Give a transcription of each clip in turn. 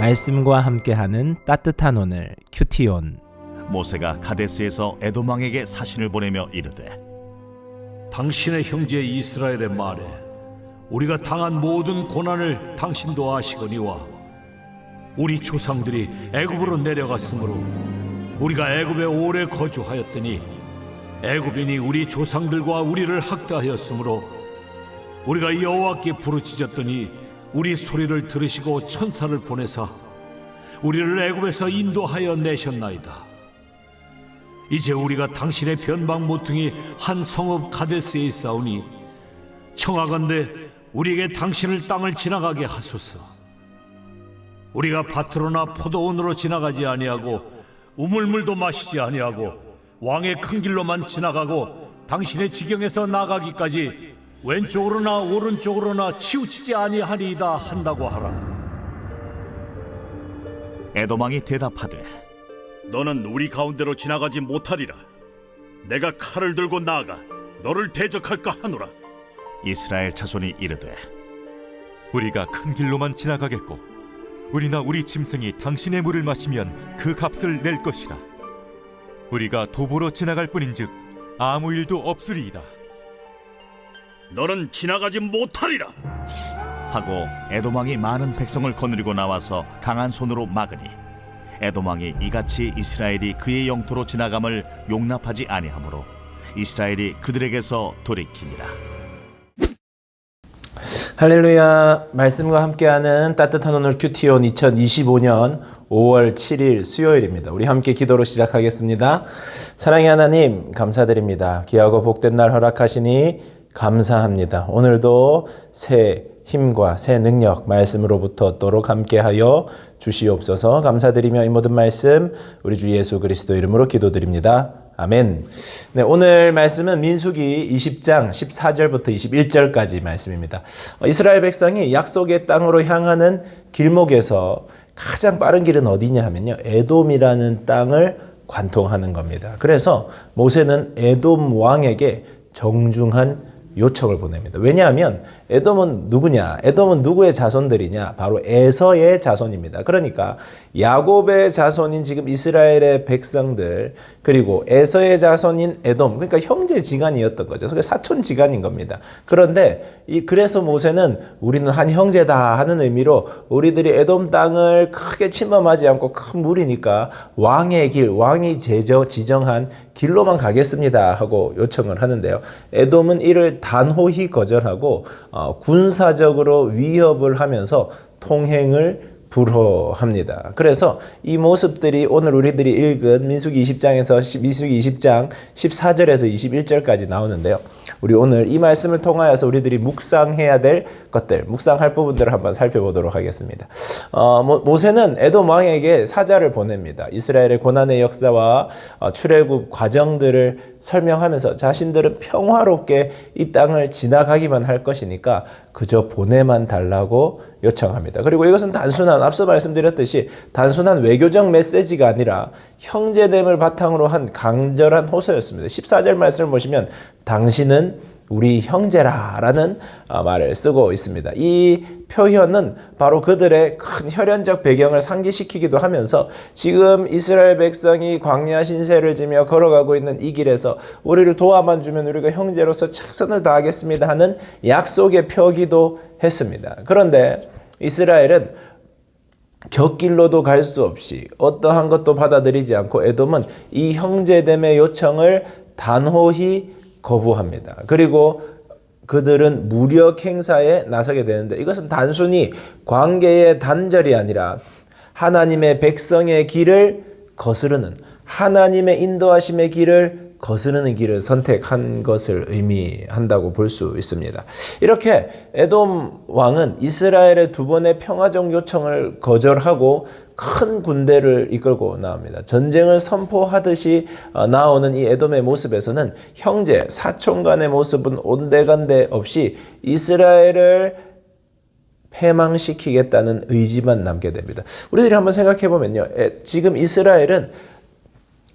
말씀과 함께하는 따뜻한 오늘 큐티온. 모세가 가데스에서 에돔 왕에게 사신을 보내며 이르되 당신의 형제 이스라엘의 말에 우리가 당한 모든 고난을 당신도 아시거니와 우리 조상들이 애굽으로 내려갔으므로 우리가 애굽에 오래 거주하였더니 애굽인이 우리 조상들과 우리를 학대하였으므로 우리가 여호와께 부르짖었더니 우리 소리를 들으시고 천사를 보내사 우리를 애굽에서 인도하여 내셨나이다. 이제 우리가 당신의 변방 모퉁이 한 성읍 가데스에 있사오니 청하건대 우리에게 당신을 땅을 지나가게 하소서. 우리가 밭으로나 포도원으로 지나가지 아니하고 우물물도 마시지 아니하고 왕의 큰 길로만 지나가고 당신의 지경에서 나가기까지 왼쪽으로나 오른쪽으로나 치우치지 아니하리이다 한다고 하라. 에돔 왕이 대답하되 너는 우리 가운데로 지나가지 못하리라. 내가 칼을 들고 나아가 너를 대적할까 하노라. 이스라엘 자손이 이르되 우리가 큰 길로만 지나가겠고 우리나 우리 짐승이 당신의 물을 마시면 그 값을 낼 것이라. 우리가 도보로 지나갈 뿐인즉 아무 일도 없으리이다. 너는 지나가지 못하리라. 하고 에돔 왕이 많은 백성을 거느리고 나와서 강한 손으로 막으니 에돔 왕이 이같이 이스라엘이 그의 영토로 지나감을 용납하지 아니하므로 이스라엘이 그들에게서 돌이키니라. 할렐루야. 말씀과 함께하는 따뜻한 오늘 큐티온 2025년 5월 7일 수요일입니다. 우리 함께 기도로 시작하겠습니다. 사랑의 하나님, 감사드립니다. 귀하고 복된 날 허락하시니 감사합니다. 오늘도 새 힘과 새 능력 말씀으로부터 얻도록 함께하여 주시옵소서. 감사드리며 이 모든 말씀 우리 주 예수 그리스도 이름으로 기도드립니다. 아멘. 네, 오늘 말씀은 민수기 20장 14절부터 21절까지 말씀입니다. 이스라엘 백성이 약속의 땅으로 향하는 길목에서 가장 빠른 길은 어디냐 하면요, 에돔이라는 땅을 관통하는 겁니다. 그래서 모세는 에돔 왕에게 정중한 요청을 보냅니다. 왜냐하면 에돔은 누구냐? 에돔은 누구의 자손들이냐? 바로 에서의 자손입니다. 그러니까 야곱의 자손인 지금 이스라엘의 백성들, 그리고 에서의 자손인 에돔, 그러니까 형제지간이었던 거죠. 그러니까 사촌지간인 겁니다. 그런데 그래서 모세는 우리는 한 형제다 하는 의미로 우리들이 에돔 땅을 크게 침범하지 않고 큰 무리니까 왕의 길, 왕이 지정한 길로만 가겠습니다 하고 요청을 하는데요. 에돔은 이를 단호히 거절하고 군사적으로 위협을 하면서 통행을 불허합니다. 그래서 이 모습들이 오늘 우리들이 읽은 민수기 20장 14절에서 21절까지 나오는데요. 우리 오늘 이 말씀을 통하여서 우리들이 묵상해야 될 것들, 묵상할 부분들을 한번 살펴보도록 하겠습니다. 모세는 에돔 왕에게 사자를 보냅니다. 이스라엘의 고난의 역사와 출애굽 과정들을 설명하면서 자신들은 평화롭게 이 땅을 지나가기만 할 것이니까 그저 보내만 달라고 요청합니다. 그리고 이것은 앞서 말씀드렸듯이 단순한 외교적 메시지가 아니라 형제됨을 바탕으로 한 강절한 호소였습니다. 14절 말씀을 보시면 당신은 우리 형제라라는 말을 쓰고 있습니다. 이 표현은 바로 그들의 큰 혈연적 배경을 상기시키기도 하면서 지금 이스라엘 백성이 광야 신세를 지며 걸어가고 있는 이 길에서 우리를 도와만 주면 우리가 형제로서 최선을 다하겠습니다 하는 약속의 표기도 했습니다. 그런데 이스라엘은 곁길로도 갈 수 없이 어떠한 것도 받아들이지 않고 에돔은 이 형제됨의 요청을 단호히 거부합니다. 그리고 그들은 무력 행사에 나서게 되는데 이것은 단순히 관계의 단절이 아니라 하나님의 백성의 길을 거스르는, 하나님의 인도하심의 길을 거스르는 길을 선택한 것을 의미한다고 볼 수 있습니다. 이렇게 에돔 왕은 이스라엘의 두 번의 평화적 요청을 거절하고 큰 군대를 이끌고 나옵니다. 전쟁을 선포하듯이 나오는 이 에돔의 모습에서는 형제, 사촌 간의 모습은 온데간데 없이 이스라엘을 패망시키겠다는 의지만 남게 됩니다. 우리들이 한번 생각해 보면요, 지금 이스라엘은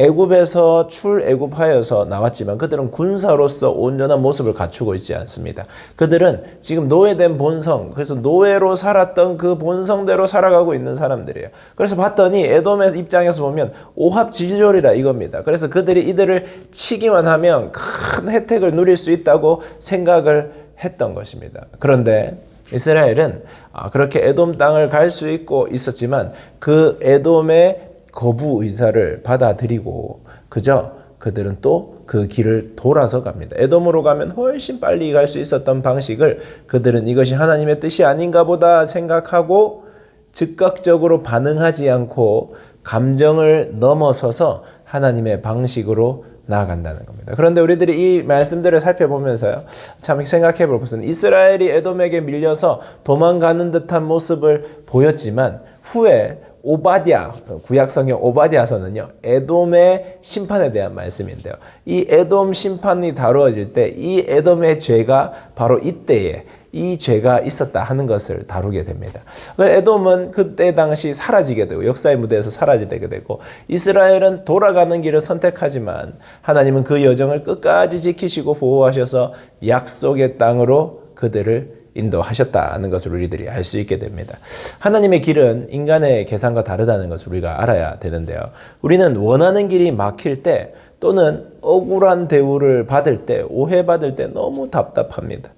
애굽에서 출애굽하여서 나왔지만 그들은 군사로서 온전한 모습을 갖추고 있지 않습니다. 그들은 지금 노예된 본성, 그래서 노예로 살았던 그 본성대로 살아가고 있는 사람들이에요. 그래서 봤더니 에돔의 입장에서 보면 오합지졸이라 이겁니다. 그래서 그들이 이들을 치기만 하면 큰 혜택을 누릴 수 있다고 생각을 했던 것입니다. 그런데 이스라엘은 그렇게 에돔 땅을 갈 수 있고 있었지만 그 에돔의 거부 의사를 받아들이고 그저 그들은 또 그 길을 돌아서 갑니다. 에돔으로 가면 훨씬 빨리 갈 수 있었던 방식을 그들은 이것이 하나님의 뜻이 아닌가 보다 생각하고 즉각적으로 반응하지 않고 감정을 넘어서서 하나님의 방식으로 나아간다는 겁니다. 그런데 우리들이 이 말씀들을 살펴보면서요, 참 생각해 볼 것은 이스라엘이 에돔에게 밀려서 도망가는 듯한 모습을 보였지만 후에 오바댜, 구약성경 오바댜서는요, 에돔의 심판에 대한 말씀인데요. 이 에돔 심판이 다루어질 때 이 에돔의 죄가 바로 이때에 이 죄가 있었다 하는 것을 다루게 됩니다. 에돔은 그때 당시 사라지게 되고 역사의 무대에서 사라지게 되고 이스라엘은 돌아가는 길을 선택하지만 하나님은 그 여정을 끝까지 지키시고 보호하셔서 약속의 땅으로 그들을 인도하셨다는 것을 우리들이 알 수 있게 됩니다. 하나님의 길은 인간의 계산과 다르다는 것을 우리가 알아야 되는데요. 우리는 원하는 길이 막힐 때 또는 억울한 대우를 받을 때, 오해받을 때 너무 답답합니다.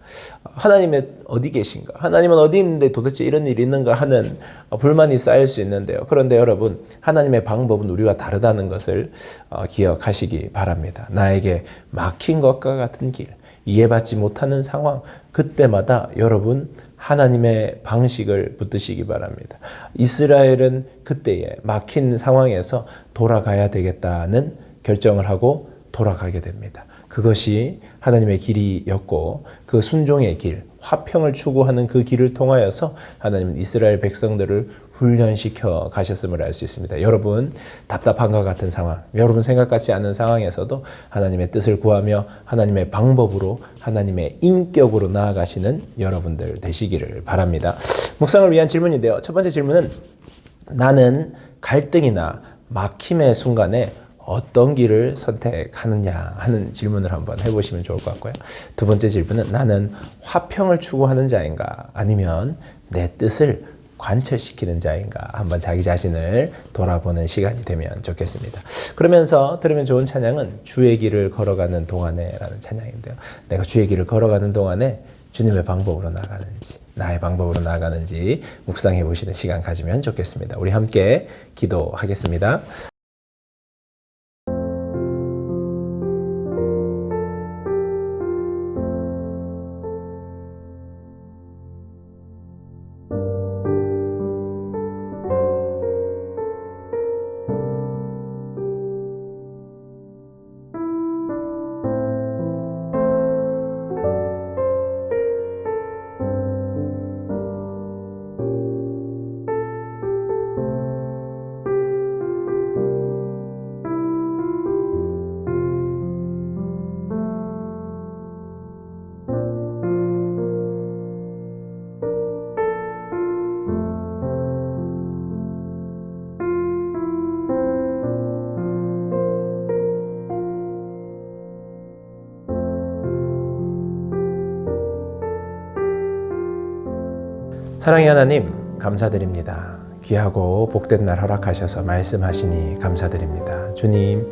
하나님은 어디 계신가? 하나님은 어디 있는데 도대체 이런 일이 있는가 하는 불만이 쌓일 수 있는데요. 그런데 여러분, 하나님의 방법은 우리와 다르다는 것을 기억하시기 바랍니다. 나에게 막힌 것과 같은 길, 이해받지 못하는 상황, 그때마다 여러분 하나님의 방식을 붙드시기 바랍니다. 이스라엘은 그때에 막힌 상황에서 돌아가야 되겠다는 결정을 하고 돌아가게 됩니다. 그것이 하나님의 길이었고 그 순종의 길, 화평을 추구하는 그 길을 통하여서 하나님은 이스라엘 백성들을 훈련시켜 가셨음을 알 수 있습니다. 여러분 답답한 것 같은 상황, 여러분 생각 같지 않은 상황에서도 하나님의 뜻을 구하며 하나님의 방법으로 하나님의 인격으로 나아가시는 여러분들 되시기를 바랍니다. 묵상을 위한 질문인데요. 첫 번째 질문은 나는 갈등이나 막힘의 순간에 어떤 길을 선택하느냐 하는 질문을 한번 해보시면 좋을 것 같고요. 두 번째 질문은 나는 화평을 추구하는 자인가 아니면 내 뜻을 관철시키는 자인가 한번 자기 자신을 돌아보는 시간이 되면 좋겠습니다. 그러면서 들으면 좋은 찬양은 주의 길을 걸어가는 동안에 라는 찬양인데요. 내가 주의 길을 걸어가는 동안에 주님의 방법으로 나아가는지 나의 방법으로 나아가는지 묵상해 보시는 시간 가지면 좋겠습니다. 우리 함께 기도하겠습니다. 사랑의 하나님 감사드립니다. 귀하고 복된 날 허락하셔서 말씀하시니 감사드립니다. 주님,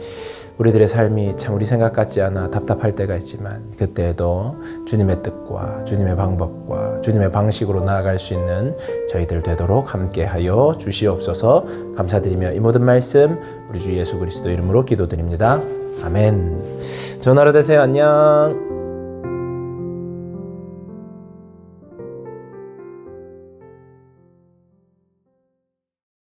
우리들의 삶이 참 우리 생각 같지 않아 답답할 때가 있지만 그때에도 주님의 뜻과 주님의 방법과 주님의 방식으로 나아갈 수 있는 저희들 되도록 함께하여 주시옵소서. 감사드리며 이 모든 말씀 우리 주 예수 그리스도 이름으로 기도드립니다. 아멘. 좋은 하루 되세요. 안녕.